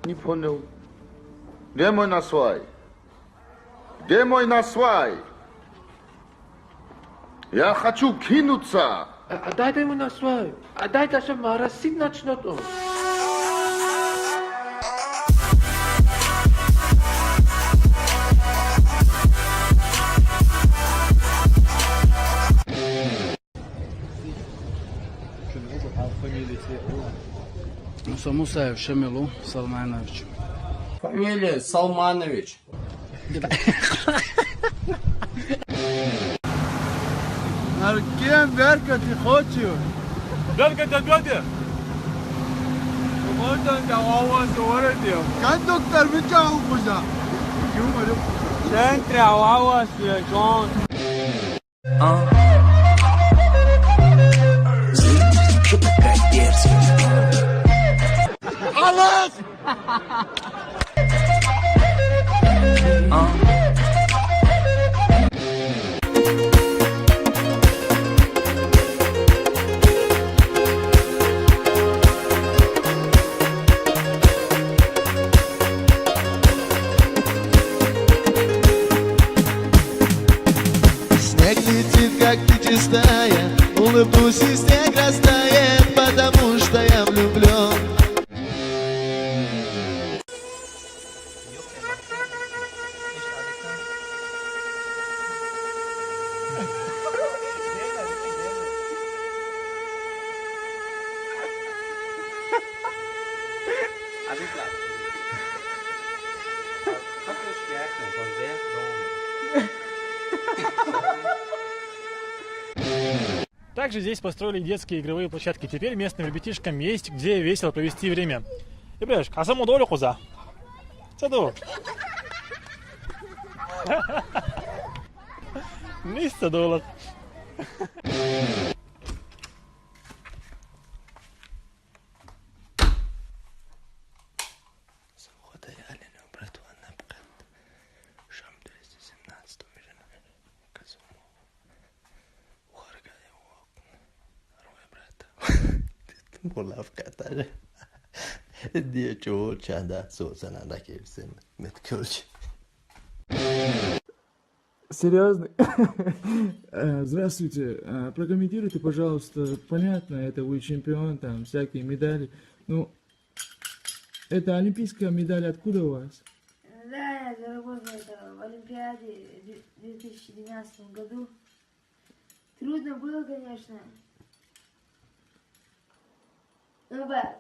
Не понял. Где мой насвай? Где мой насвай? Я хочу кинуться. Отдай ему насвай. Отдай, даже моросить начнет он. Мусаев Шамилу Салманович. Фамилия Салманович. Кем Верка ты хочешь? Верка дадёте? Можно да аваз говорите. Как доктор Мичал Куза? Центре аваз Джон. Аллах! Снег летит, как ты чистая, улыбнусь и снег растает, потому что я влюблен. Также здесь построили детские игровые площадки. Теперь местным ребятишкам есть где весело провести время. И блядь, а саму долю куза? Саду. Место доллар. Olaf Katar. Diye çoğu çanda soğusana da kevsin. Metkölç. Серьезно? Здравствуйте. Прокомментируйте, пожалуйста. Понятно, это вы чемпион, там всякие медали. Ну, это олимпийская медаль откуда у вас? Да, я заработал это в Олимпиаде в 2012 году. Трудно было, конечно. Ну да.